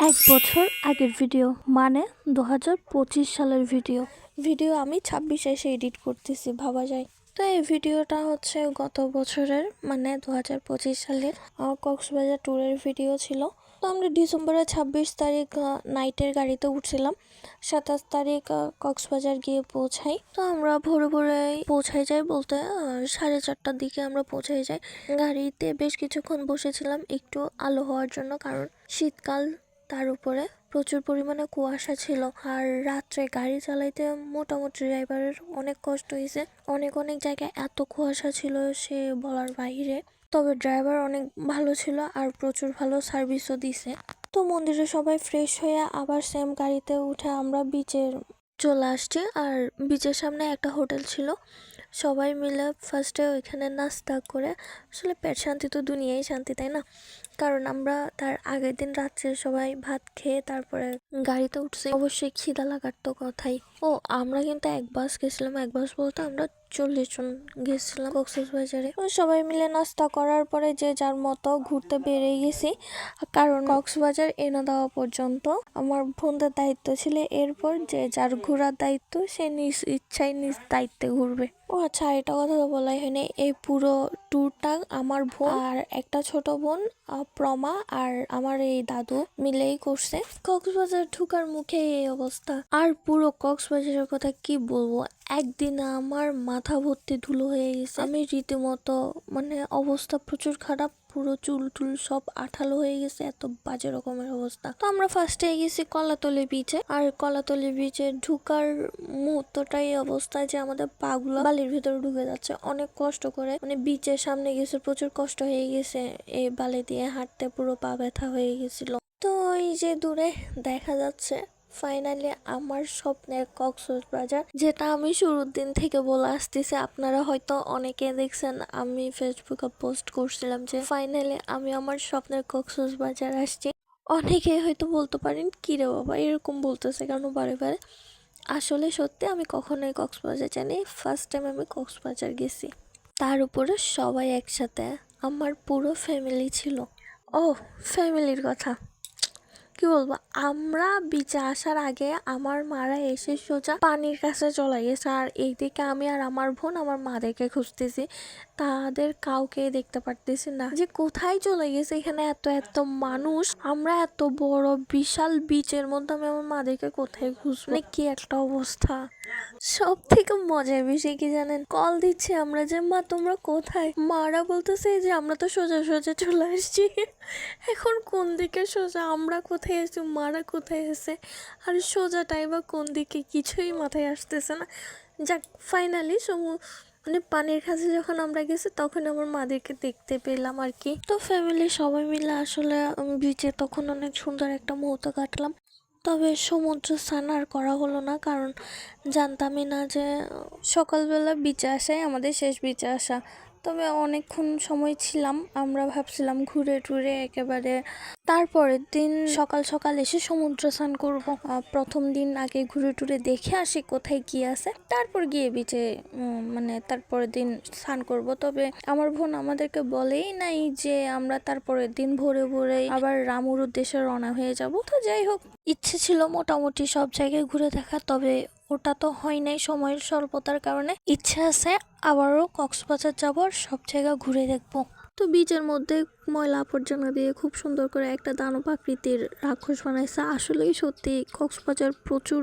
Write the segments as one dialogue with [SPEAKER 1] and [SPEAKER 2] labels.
[SPEAKER 1] এক বছর আগের ভিডিও মানে 2025 সালের ভিডিও আমি 26 এসে এডিট করতেছি ভাবা যায়। তো এই ভিডিওটা হচ্ছে গত বছরের মানে 2025 সালের কক্সবাজার ট্যুরের ভিডিও ছিল। তো আমরা ডিসেম্বরের 26 তারিখ নাইটের গাড়িতে উঠছিলাম, 27 তারিখ কক্সবাজার গিয়ে পৌঁছাই। তো আমরা ভোরে ভোরে পৌঁছাই যাই বলতে 4:30টার দিকে আমরা পৌঁছাই যাই। গাড়িতে বেশ কিছুক্ষণ বসেছিলাম একটু আলো হওয়ার জন্য, কারণ শীতকাল, তার উপরে প্রচুর পরিমাণে কুয়াশা ছিল। আর রাত্রে গাড়ি চালাইতে মোটামুটি ড্রাইভারের অনেক কষ্ট হয়েছে। অনেক জায়গায় এত কুয়াশা ছিল সে বলার বাইরে। তবে ড্রাইভার অনেক ভালো ছিল আর প্রচুর ভালো সার্ভিসও দিছে। তো মন্দিরে সবাই ফ্রেশ হয়ে আবার সেম গাড়িতে উঠে আমরা বিচে চলে আসছি। আর বিচের সামনে একটা হোটেল ছিল, সবাই মিলে ফার্স্টে ওইখানে নাস্তা করে, আসলে পেট শান্তি তো দুনিয়ায় শান্তি, তাই না? কারণ আমরা তার আগের দিন রাত্রে সবাই ভাত খেয়ে তারপরে গাড়িতে উঠছি, অবশ্যই খিদা লাগার তো কথাই। ও আমরা কিন্তু এক বাস গেছিলাম, এক বাস বলতে আমরা 40 জন গেছিলাম কক্সবাজারে। সবাই মিলে নাস্তা করার পরে যে যার মতো ঘুরতে বেরিয়ে গেছি, কারণ কক্সবাজার এনে দেওয়া পর্যন্ত আমার বোনদের দায়িত্ব ছিল। এরপর যে যার ঘোরার দায়িত্ব সে নিজ ইচ্ছায় নিজ দায়িত্বে ঘুরবে। ও আচ্ছা, এটা কথা তো বলাই হয়নি, এই পুরো ট্যুরটা আমার বোন আর একটা ছোট বোন প্রমা আর আমার এই দাদু মিলেই করছে। কক্সবাজার ঢুকার মুখে এই অবস্থা। আর পুরো কক্সবাজারের কথা কি বলবো, একদিন আমার মাথা ভর্তি ধুলো হয়ে গেছে। আমি রীতিমতো মানে অবস্থা প্রচুর খারাপ, পুরো চুল টুল সব আঠালো হয়ে গেছে, এত বাজে রকমের অবস্থা। তো আমরা ফার্স্টে গেছি কলাতলি বিচে। আর কলাতলি বিচে ঢুকার মুহূর্তটাই অবস্থা যে আমাদের পাগুলো বালির ভিতরে ঢুকে যাচ্ছে অনেক কষ্ট করে। মানে বিচের সামনে গেছে, প্রচুর কষ্ট হয়ে গেছে, এই বালি দিয়ে হাঁটতে পুরো পা ব্যথা হয়ে গেছিল। তো এই যে দূরে দেখা যাচ্ছে ফাইনালি আমার স্বপ্নের কক্সবাজার, যেটা আমি শুরুর দিন থেকে বলে আসতেছি। আপনারা হয়তো অনেকে দেখছেন, আমি ফেসবুকে পোস্ট করছিলাম যে ফাইনালি আমি আমার স্বপ্নের কক্সবাজার আসছি। অনেকে হয়তো বলতে পারেন কি রে বাবা এরকম বলতেছে কেন বারে বারে। আসলে সত্যি আমি কখনোই কক্সবাজার জানি, ফার্স্ট টাইম আমি কক্সবাজার গেছি, তার উপরে সবাই একসাথে, আমার পুরো ফ্যামিলি ছিল। ও ফ্যামিলির কথা কি বলবো, আমরা বিচে আসার আগে আমার মারা এসে সোজা পানির কাছে চলে গেছে। আর এইদিকে আমি আর আমার বোন আমার মাদেরকে খুঁজতেছি, তাদের কাউকে দেখতে পারতেছি না যে কোথায় চলে গেছে। এখানে এত মানুষ, আমরা এত বড় বিশাল বিচের মধ্যে আমি আমার মাদেরকে কোথায় খুঁজবো, মানে কি একটা অবস্থা। সব থেকে মজার বিষয় কি জানেন, কল দিচ্ছে আমরা যে মা তোমরা কোথায়, মারা বলতেছে যে আমরা তো সোজা চলে আসছি। এখন কোন দিকে সোজা, আমরা কোথায় আছি, মারা কোথায় আছে, আর সোজাটাই বা কোন দিকে, কিছুই মাথায় আসতেছে না। যাক ফাইনালি মানে পানির কাছে যখন আমরা গেছি তখন আমার মাদেরকে দেখতে পেলাম আর কি। তো ফ্যামিলি সবাই মিলে আসলে বিচে তখন অনেক সুন্দর একটা মুহূর্ত কাটলাম। তবে সমুদ্র স্নান আর করা হলো না, কারণ জানতামই না যে সকালবেলা বিচে আসাই আমাদের শেষ বিচে আসা। তবে অনেকক্ষণ সময় ছিলাম, আমরা ভাবছিলাম ঘুরে টুরে একেবারে তারপরের দিন সকাল এসে সমুদ্র স্নান করব। প্রথম দিন আগে ঘুরে টুরে দেখে আসি কোথায় কি আছে, তারপর গিয়ে বিচে মানে তারপরের দিন স্নান করব। তবে আমার বোন আমাদেরকে বলেই নাই যে আমরা তারপরের দিন ভোরে ভোরে আবার রামুর উদ্দেশ্যে রওনা হয়ে যাব। তো যাই হোক, ইচ্ছে ছিল মোটামুটি সব জায়গায় ঘুরে দেখা, তবে ওটা তো হয় নাই সময়ের স্বল্পতার কারণে। ইচ্ছা আছে আবারও কক্সবাজার যাব আর সব জায়গা ঘুরে দেখবো। তো বিচের মধ্যে ময়লা আবর্জনা দিয়ে খুব সুন্দর করে একটা দানব আকৃতির রাক্ষস বানাইছে। আসলেই সত্যি কক্সবাজার প্রচুর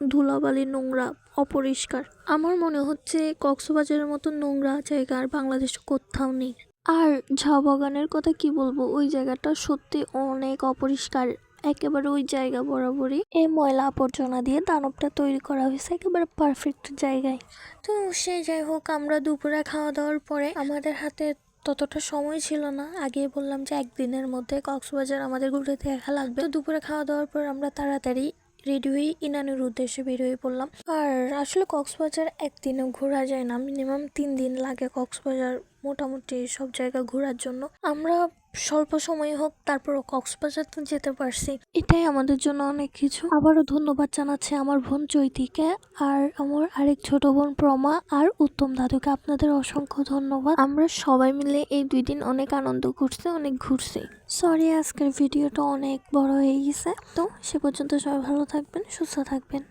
[SPEAKER 1] ধুলাবালি, নোংরা, অপরিষ্কার। আমার মনে হচ্ছে কক্সবাজারের মতো নোংরা জায়গা আর বাংলাদেশে কোথাও নেই। আর ঝাউ বাগানের কথা কি বলবো, ওই জায়গাটা সত্যি অনেক অপরিষ্কার। একেবারে ওই জায়গা বরাবরই এই ময়লা আবর্জনা দিয়ে দানবটা তৈরি করা হয়েছে, একেবারে পারফেক্ট জায়গায়। তো সে যাই হোক, আমরা দুপুরে খাওয়া দাওয়ার পরে আমাদের হাতে ততটা সময় ছিল না, আগে বললাম যে একদিনের মধ্যে কক্সবাজার আমাদের ঘুরে দেখা লাগবে। তো দুপুরে খাওয়া দাওয়ার পর আমরা তাড়াতাড়ি রেডি হয়ে ইনানির উদ্দেশ্যে বের হয়ে পড়লাম। আর আসলে কক্সবাজার একদিনে ঘোরা যায় না, মিনিমাম 3 দিন লাগে কক্সবাজার মোটামুটি সব জায়গা ঘোরার জন্য। আমরা স্বল্প সময় হোক তারপরও কক্সবাজার তো যেতে পারছি, এটাই আমাদের জন্য অনেক কিছু। আবারও ধন্যবাদ জানাচ্ছি আমার বোন চৈতিকে আর আমার আরেক ছোট বোন প্রমা আর উত্তম দাদুকে। আপনাদের অসংখ্য ধন্যবাদ। আমরা সবাই মিলে এই 2 দিন অনেক আনন্দ করছি, অনেক ঘুরছি। সরি আজকের ভিডিওটা অনেক বড় হয়ে গেছে। তো সে পর্যন্ত সবাই ভালো থাকবেন, সুস্থ থাকবেন।